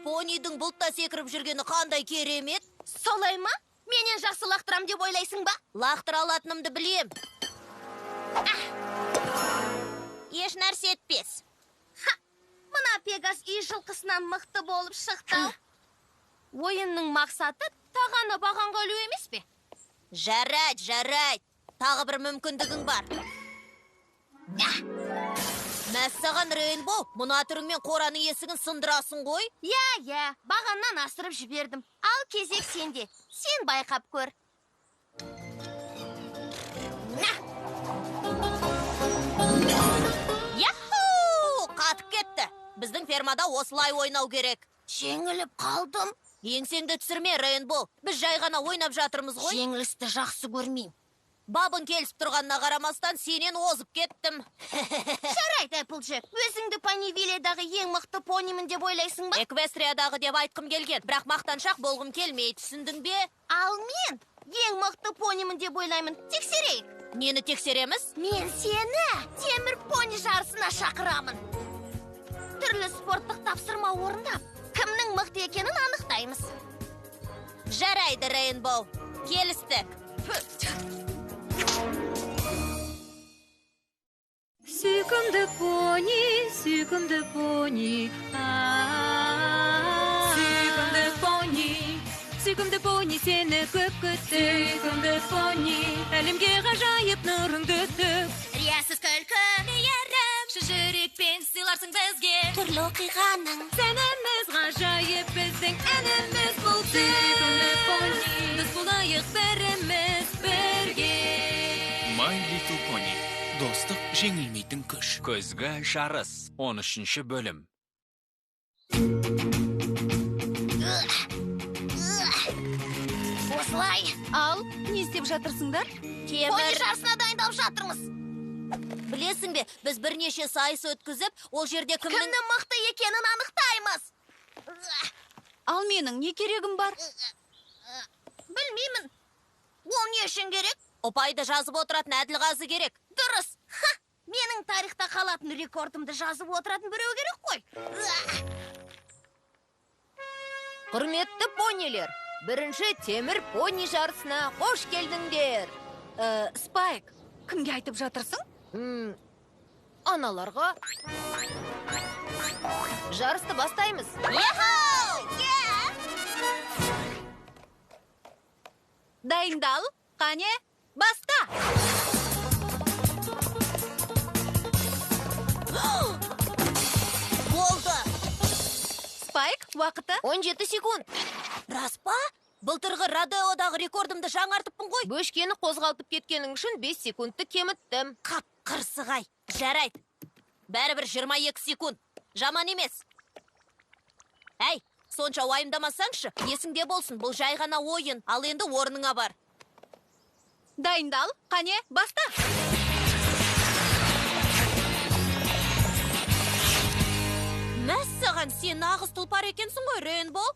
Понидың бұлтта секіріп жүргені қандай керемет. Солай ма? Менен жақсы лақтырам деп ойлайсың ба? Лақтыра алатынымды білем. Еш нәрсе етпес. Мына Пегас үй жылқысынан мықты болып шықты. Ойынның мақсаты тағаны бағанға ілу емес пе? Жарайд. Тағы бір мүмкіндігің бар. Мәссаған Рейнбоу, мұна түріңмен қораның есігін сындырасың ғой? Я, бағаннан асырып жібердім. Ал кезек сенде. Сен байқап көр. Яху! Қатып кетті. Біздің фермада осылай ойнау керек. Жеңіліп қалдым. Еңсеңді түсірме, Рейнбоу. Біз жай ғана ойнап жатырмыз ғой. Жеңілісті жақсы көрмеймін. Бабын келісіп тұрғанына қарамастан сенен озып кеттім. Жарайды, Эпплджек. Өзіңді Понивиллиядағы ең мықты понимін деп ойлайсың ба? Эквестриядағы деп айтқым келген, бірақ мақтаншақ болғым келмей, түсіндің бе? Ал мен ең мықты понимін деп ойлаймын. Тексерейік. Нені тексереміз? Мен сені темір пони жарысына шақырамын. Түрлі спорттық тапсырма орындап, кімнің мықты екенін анықтаймыз. Жарайды, Рейнбоу. Келістік. Сүйкімді пони, сүйкімді пони. Сүйкімді пони, сені көп күтті. Сүйкімді пони, әлемге ғажайып нұрыңды төк. Риясыз күлкі, Мейірім, шыжырекпен сыйларсың бізге. түрлі оқиғаның Сәніміз ғажайып біздің әніміз бұл. Сүйкімді пони, біз болайық бәріміз бірге. My Little Pony. Достық жеңілмейтін күш. Көзгі жарыс. 13-ші бөлім. осылай. Ал, не істеп жатырсыңдар? Пони жарысына дайындалып жатырмыз. Білесің бе, біз бірнеше сайыс өткізіп, ол жерде кімнің мықты екенін анықтаймыз. Ал менің не керегім бар? Білмеймін. Ол не үшін керек? ұпайды жазып отыратын әділғазы керек. Дұрыс. Менің тарихта қалатын рекордымды жазып отыратын біреу керек қой. Құрметті понилер, бірінші темір пони жарысына қош келдіңдер. Спайк, кімге айтып жатырсың? Аналарға. Жарысты бастаймыз. Дайындал, қане, баста! Болды! Спайк, уақыты? 17 секунд. Рас па? Былтырғы Родеодағы рекордымды жаңартыппын ғой. Бөшкені қозғалтып кеткенің үшін 5 секундты кеміттім. Қап қырсығай. Жарайды. Бәрібір 22 секунд. Жаман емес. Әй, сонша уайымдамасаңшы, есіңде болсын, бұл жай ғана ойын, ал енді орныңа бар. Дайындал, қане, баста! Мәссаған, сен нағыз тұлпар екенсің ғой, Рейнбоу.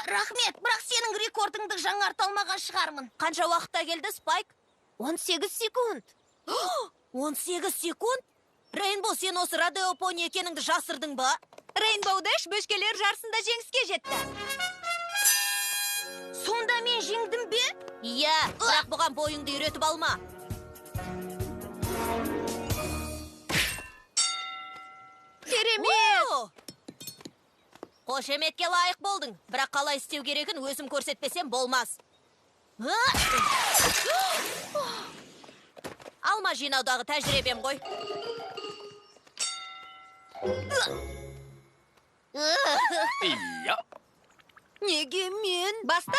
Рахмет, бірақ сенің рекордыңды жаңарта алмаған шығармын. Қанша уақытта келді, Спайк? 18 секунд. 18 секунд? Рейнбоу, сен осы Родео пони екеніңді жасырдың ба? Рейнбоу Дэш бөшкелер жарысында жеңіске жетті. Сонда мен жеңдім бе? Иә, бірақ бұған бойыңды үйретіп алма. Керемет! Қошеметке лайық болдың, бірақ қалай істеу керегін өзім көрсетпесем болмас. Алма жинаудағы тәжірибем ғой. Иә. Неге мен? Баста!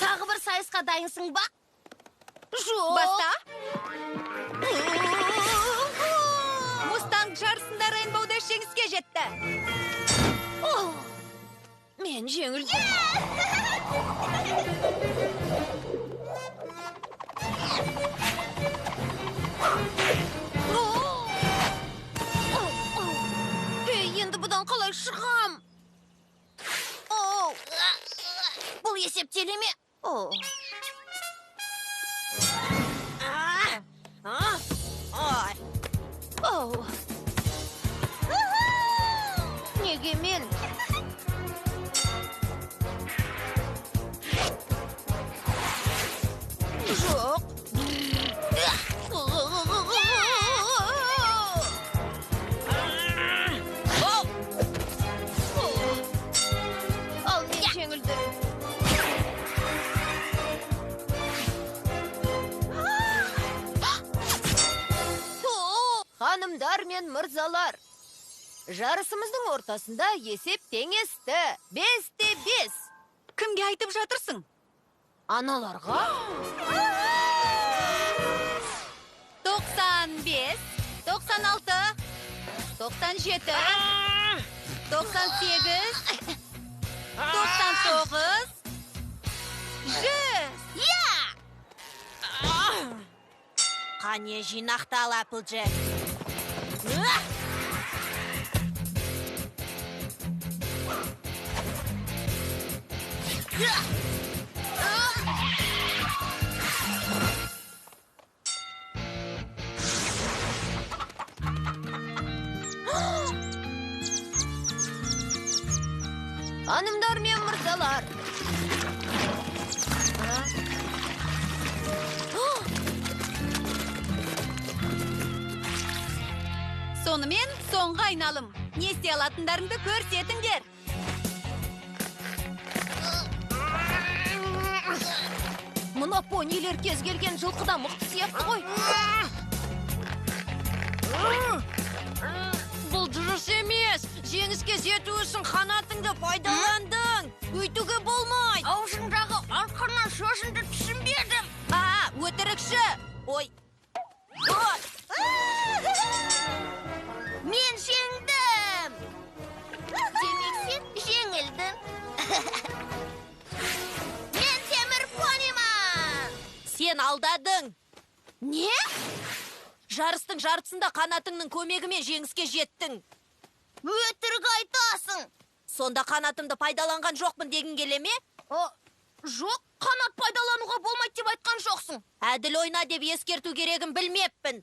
Тағы бір сайысқа дайынсың ба? Жоқ! Баста! Мустанг жарысында Рейнбоу Дэш жеңіске жетті. Мен жеңілдім. Енді бұдан қалай шығам? есептеле ме? О. Ой, Оу. Неге мен? Жоқ. Ал мен жеңілдім. Ханымдар мен мырзалар, жарысымыздың ортасында есеп теңесті. 5-5. Кімге айтып жатырсың? Аналарға? 95, 96, 97, 98, 99, 100. қане жинақтал, Applejack. Hanımlar мен мырзалар. Сонымен соңғы айналым. Не істей алатындарыңды көрсетіңдер. Мына понилер кез келген жылқыдан мықты сияқты ғой. Бұл дұрыс емес. Жеңіске жету үшін қанатыңды пайдаландың. Өйтуге болмайды. Аузыңдағы арқаннан сөзіңді түсінбедім. Өтірікші. Ой. Ой. Мен жеңдім. Демек сен жеңілдің. Мен темір пониман. Сен алдадың. Не? Жарыстың жартысында қанатыңның көмегімен жеңіске жеттің. Өтірік айтасың. Сонда қанатымды пайдаланған жоқпын дегің келе ме? Жоқ, қанат пайдалануға болмайды деп айтқан жоқсың. Әділ ойна деп ескерту керегін білмеппін.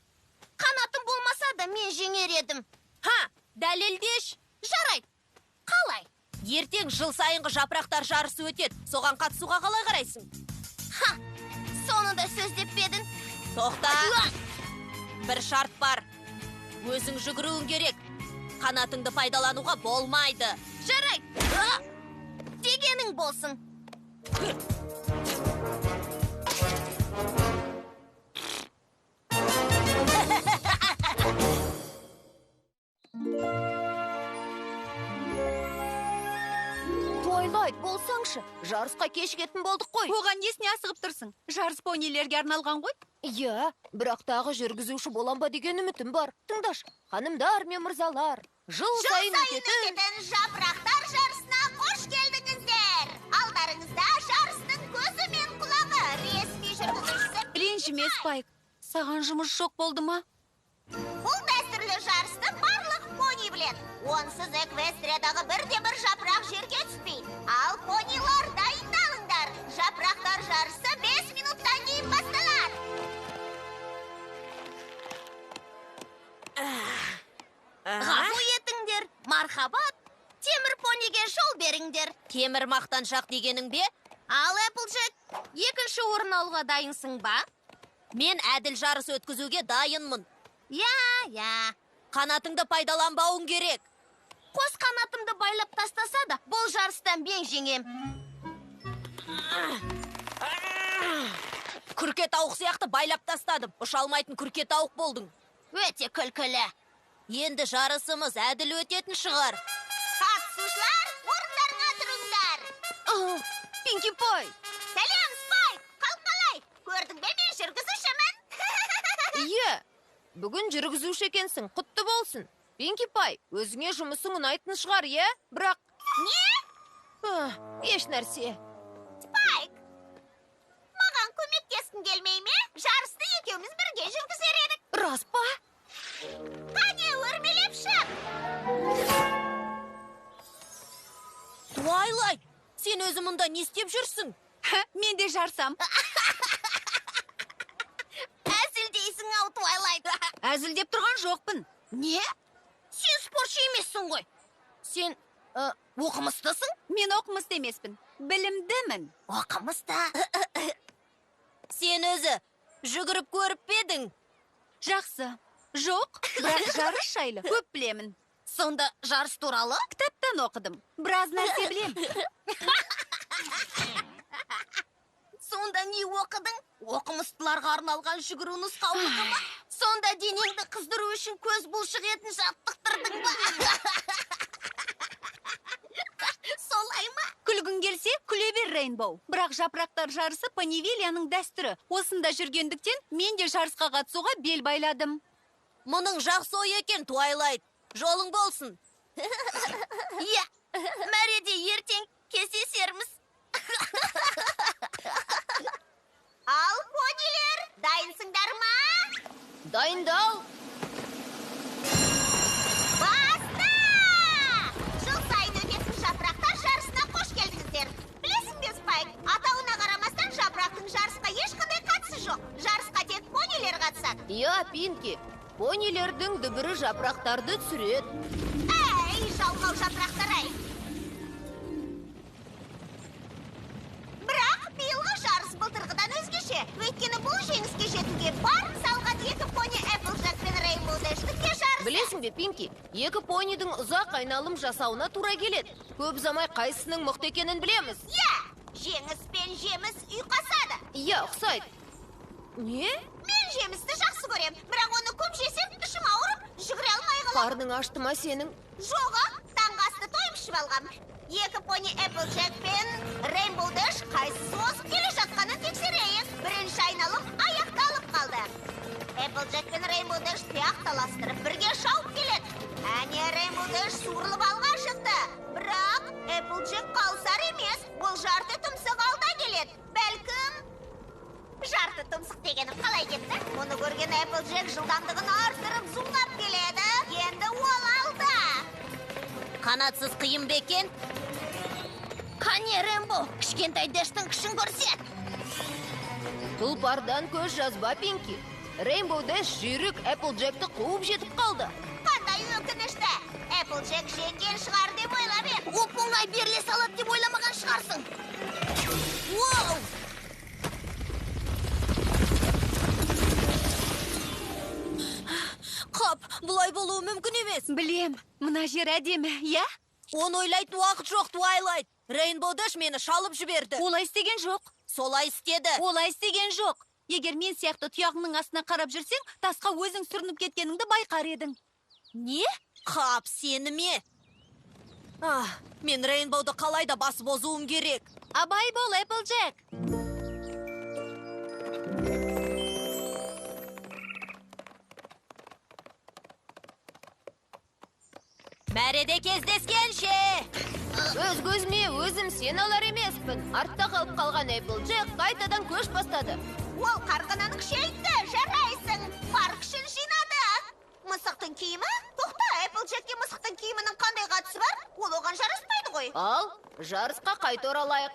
Қанатым болмаса да мен жеңер едім. Дәлелдеш. Жарайды. Қалай? Ертең жыл сайынғы жапырақтар жарысы өтеді. Соған қатысуға қалай қарайсың? Соны да сөз деп бедің. Тоқта. Бір шарт бар. Өзің жүгіруің керек. Қанатыңды пайдалануға болмайды. Жарайды. Дегенің болсын. Тойлайт болсаңшы, жарысқа кешігетін болдық қой. Оған несіне асығып тұрсың? Жарыс понилерге арналған ғой. Иә, бірақ тағы жүргізуші болам ба деген үмітім бар. Тыңдаш, ханымдар мен мырзалар, жыл сайын өтетін жапырақтар жарысына қош келдіңіздер. Алдарыңызда жарыстың көзі мен құлағы ресми жүргізушісі. Ренжіме, Спайк. Саған жұмыс жоқ болды ма? Бұл дәстүрлі жарысты барлық пони біледі. Онсыз Эквестриядағы бірде-бір жапырақ жерге түспейді. Ал понилар дайындалыңдар. Жапырақтар жарысы 5 минуттан кейін басталады. ғафу етіңдер. Мархабат, темір пониге жол беріңдер. Темір мақтаншақ дегенің бе? Ал Applejack, екінші орын алуға дайынсың ба? Мен әділ жарыс өткізуге дайынмын. Я. Қанатыңды пайдаланбауың керек. Қос қанатымды байлап тастаса да, бұл жарыстан мен жеңем. Күрке тауық сияқты байлап тастадым. Ұша алмайтын күрке тауық болдың. Өте күлкілі. Енді жарысымыз әділ өтетін шығар. Қатысушылар, орындарыңа тұрыңдар. Пинки Пай. Сәлем, Спайк. Қалқалай. Көрдің бе, мен жүргізушімін. Иә, бүгін жүргізуші екенсің, құтты болсын. Пинки Пай, өзіңе жұмысың ұнайтын шығар, иә? Бірақ... Не? Еш нәрсе. Спайк, маған көмектескің келмей ме? Жарысты екеуміз бірге жүргізер едік. Рас па? Қане, өрмелеп шық. Твайлайт, сен өзі мұнда не істеп жүрсің? Мен де жарсам. Әзілдейсің-ау, Твайлайт. Әзілдеп тұрған жоқпын. Не? Сен спортшы емессің ғой. Сен оқымыстысың? Мен оқымысты емеспін. Білімдімін. Оқымысты. Сен өзі жүгіріп көріп пе едің? Жақсы. Жоқ, бірақ жарыс жайлы көп білемін. Сонда жарыс туралы? Кітаптан оқыдым. Біраз нәрсе білем. Сонда не оқыдың? Оқымыстыларға арналған жүгіру нұсқаулығы ма? Сонда денеңді қыздыру үшін көз бұлшық етін жаттықтырдың ба? Солай ма? Күлгің келсе, күле бер, Рейнбоу. Бірақ жапырақтар жарысы Понивилияның дәстүрі. Осында жүргендіктен мен де жарысқа қатысуға бел байладым. Мұның жақсы ой екен, Твайлайт. Жолың болсын. Иә, мәреде ертең кездесерміз. Ал понилер, дайынсыңдар ма? Дайындал. Баста! Жыл сайын өтетін жапырақтар жарысына қош келдіңіздер. Білесің бе, Спайк, атауына қарамастан жапырақтың жарысқа ешқандай қатысы жоқ. Жарысқа тек понилер қатысады. Иә, Пинки, понилердің дүбірі жапырақтарды түсіреді. Әй, жалқау жапырақтар-ай! Бірақ биылғы жарыс былтырғыдан өзгеше. Өйткені бұл жеңіске жетуге барын салған екі пони Эпплджек пен Рейнбоу Дэштің де жарысы. Білесің бе, Пинки, екі понидың ұзақ айналым жасауына тура келеді. Көп ұзамай қайсының мықты екенін білеміз. Иә, жеңіс пен жеміс ұйқасады. Иә, ұқсайды. Не? Мен жемісті жақсы көрем, бірақ оны көп жесем, ішім ауырып, жүгіре алмай қалам. Қарның ашты ма сенің? Жоға, таңғы асты тойым ішіп алғам. Екі пони Эпплджек пен Рейнбоу Дэш қайсысы озып келе жатқанын тексерейік. Бірінші айналым аяқталып қалды. Эпплджек пен Рейнбоу Дэш тұяқ таластырып бірге шауып келеді. Әне Рейнбоу Дэш суырылып алға шықты. Бірақ Эпплджек қалсар емес, бұл жарты тұмсық алда келеді. Бәлкім жарты тұмсық дегенім қалай кетті? Мұны көрген Эпплджек жылдамдығын артырып зулап келеді. Енді ол алда. Қанатсыз қиын бекен? Қане, Рейнбоу, кішкентай Дэштің күшін көрсет. Тұлпардан көз жазба, Пинки. Рейнбоу Дэш жүйрік Эпплджекті қуып жетіп қалды. Қандай өкінішті. Эпплджек жеңген шығар деп ойлап ем. Оп-оңай беріле салады деп ойламаған шығарсың. Уау! Қап, бұлай болуы мүмкін емес. Білем, мына жер әдемі, иә? Оны ойлайтын уақыт жоқ, Твайлайт. Рейнбоу Дэш мені шалып жіберді. Олай істеген жоқ. Солай істеді. Олай істеген жоқ. Егер мен сияқты тұяғының астына қарап жүрсең, тасқа өзің сүрініп кеткеніңді байқар едің. Не? Қап, сені ме? Мен Рейнбоуды қалайда басып озуым керек. Абай бол, Эпплджек. Мәреде кездескенше. Өз көзіме өзім сен алар емеспін. Артта қалып қалған Эпплджек қайтадан көш бастады. Ол қарғынын күшейтті, жарайсың. Бар күшін жинады. Мысықтың киімі? Тоқта, Эпплджекке мысықтың киімінің қандай қатысы бар? Ол оған жараспайды ғой. Ал, жарысқа қайта оралайық.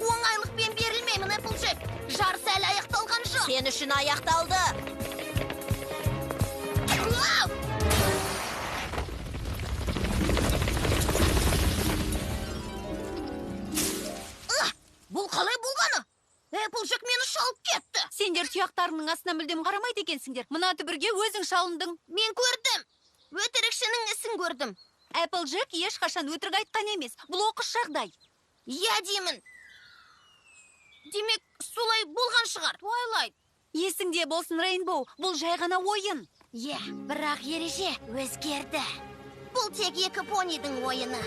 Оңайлықпен берілмеймін, Эпплджек. Жарыс әлі аяқталған жоқ. Сен үшін аяқталды. Бұл қалай болғаны? Эпплджек мені шалып кетті. Сендер тұяқтарының астына мүлдем қарамайды екенсіңдер. Мына түбірге өзің шалындың. Мен көрдім. Өтірікшінің ісін көрдім. Эпплджек ешқашан өтірік айтқан емес. Бұл оқыс жағдай. Иә деймін. Демек, солай болған шығар. Твайлайт. Есіңде болсын, Рейнбоу. Бұл жай ғана ойын. Иә, бірақ ереже өзгерді. Бұл тек екі понидың ойыны.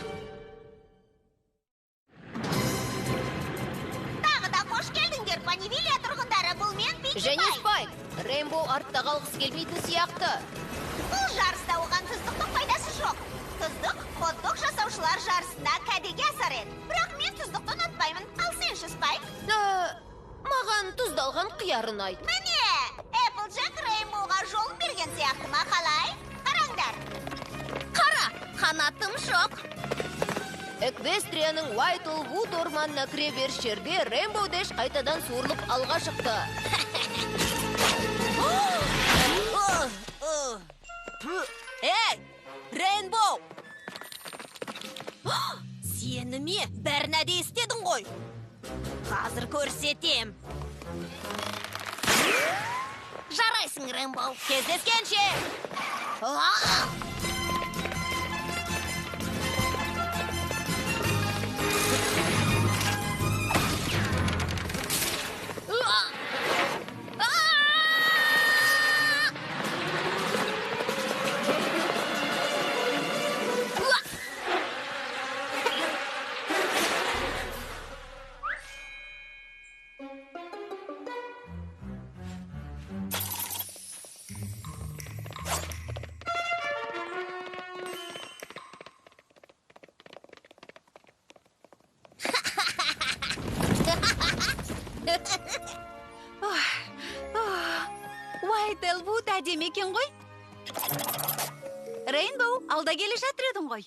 Тағы да қош келдіңдер, Понивилия тұрғындары. Бұл мен Пинки Және Пай. Спайк, Рейнбоу артта қалғысы келмейтін сияқты. Бұл жарыста оған тұздықтың пайдасы жоқ. Тұздық хот-дог жасаушылар жарысында кәдеге асар еді. Бірақ мен тұздықты ұнатпаймын. Ал сенші, Спайк? Маған тұздалған қиярын айт. Міне, Эпплджек Рейнбоуға жолын берген сияқты ма, қалай? Қараңдар. Қара, қанатым жоқ. Эквестрияның Уайтл-Вуд орманына кіре беріс жерде Рейнбоу Дэш қайтадан суырылып алға шықты. Эй, Рейнбоу! Сені ме? Бәріне де істедің ғой. Қазір көрсетем. Жарайсың, Рейнбоу. Кездескенше! Уайтл-Вуд әдемі екен ғой. Рейнбоу, алда келе жатыр едің ғой.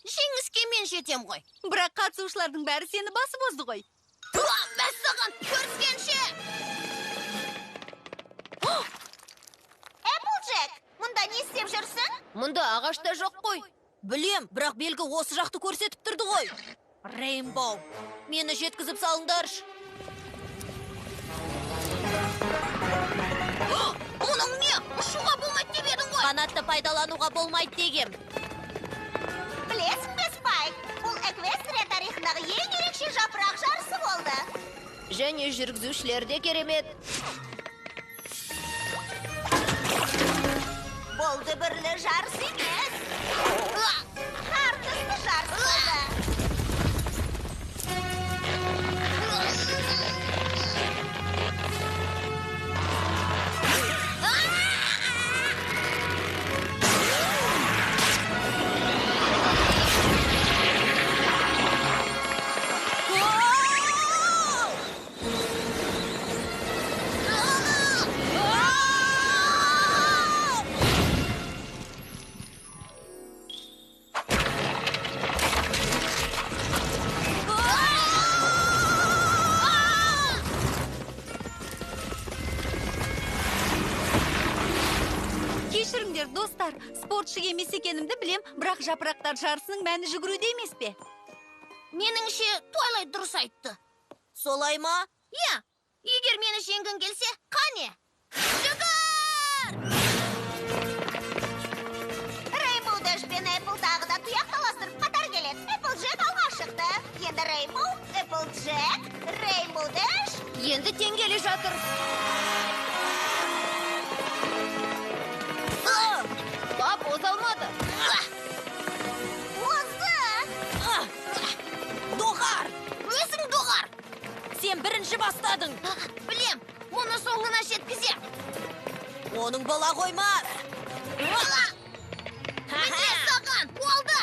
Жеңіске мен жетем ғой. Бірақ қатысушылардың бәрі сені басып озды ғой. Мәссаған, көріскенше! Эпплджек, мұнда не істеп жүрсің? Мұнда ағашта жоқ қой. Білем, бірақ белгі осы жақты көрсетіп тұрды ғой. Рейнбоу, мені жеткізіп салыңдаршы. Оның не? Ұшуға болмайды деп едің ғой. Қанатты пайдалануға болмайды дегем. Білесің бе, Спайк? Бұл Эквестрия тарихындағы ең ерекше жапырақ жарысы болды. Және жүргізушілер де керемет. Бұл дүбірлі жарыс емес. Тартысты жарыс болды. Кешіріңдер, достар, спортшы емес екенімді білем, бірақ жапырақтар жарысының мәні жүгіруде емес пе? Меніңше, Туайлайт дұрыс айтты. Солай ма? Иә, егер мені жеңгің келсе, қане? Жүгір! Рейнбоу Дэш пен Эппл тағы да тұяқ таластырып қатар келеді. Эпплджек алға шықты. Енді Рейнбоу, Эпплджек, Рейнбоу Дэш. Енді тең келе жатыр. Тап, озалмады. Озды! Доғар! Өзің доғар! Сен бірінші бастадың. Білем, мұны соңына жеткізем. Оның бола қоймас. Міне саған, болды!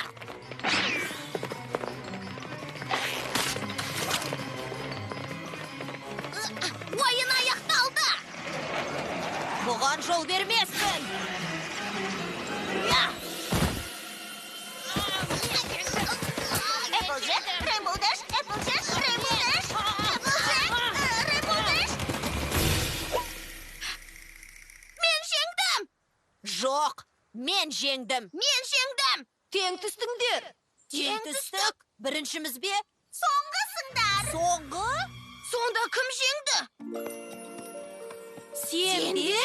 Ойын аяқталды! Бұған жол бермеспін. Эпплджек, Рейнбоу Дэш, Эпплджек, Рейнбоу Дэш, Эпплджек, Рейнбоу Дэш. Мен жеңдім! Жоқ, мен жеңдім. Мен жеңдім! Тең түстіңдер. Тең түстік. Біріншіміз бе? Соңғысыңдар. Соңғы? Сонда кім жеңді? Сен бе?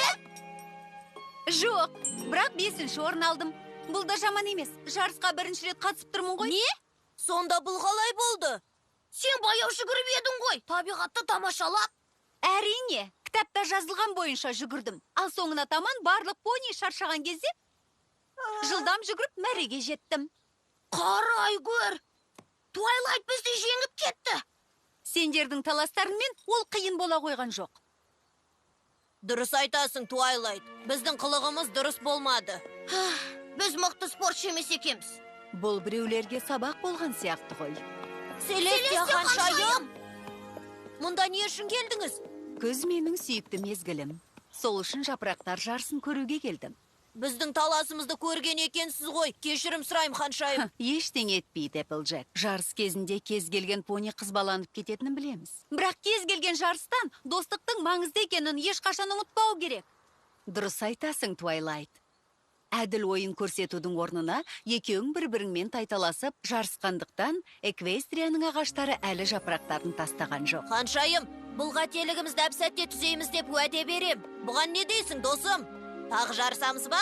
Жоқ, бірақ 5-ші орын алдым. Бұл да жаман емес. Жарысқа бірінші рет қатысып тұрмын ғой. Не? Сонда бұл қалай болды? Сен баяу жүгіріп едің ғой, табиғатты тамашалап. Әрине, кітапта жазылған бойынша жүгірдім. Ал соңына таман барлық пони шаршаған кезде жылдам жүгіріп мәреге жеттім. Қарай көр! Туайлайт бізді жеңіп кетті. Сендердің таластарыңмен ол қиын бола қойған жоқ. Дұрыс айтасың, Туайлайт. Біздің қылығымыз дұрыс болмады. Біз мықты спортшы емес екенбіз. Бұл біреулерге сабақ болған сияқты ғой. Селестия ханшайым! Мұнда не үшін келдіңіз? Күз менің сүйікті мезгілім. Сол үшін жапырақтар жарысын көруге келдім. біздің таласымызды көрген екенсіз ғой. Кешірім сұрайым, ханшайым. Ештеңе етпейді, Эпплджек. Жарыс кезінде кез келген пони қызбаланып кететінін білеміз. Бірақ кез келген жарыстан достықтың маңызды екенін ешқашан ұмытпау керек. Дұрыс айтасың, Твайлайт. Әділ ойын көрсетудің орнына екеуің бір-біріңмен тайталасып жарысқандықтан Эквестрияның ағаштары әлі жапырақтарын тастаған жоқ. Ханшайым, бұл қателігімізді әп-сәтте түзейміз деп уәде берем. Бұған не дейсің, досым? Тағы жарысамыз ба?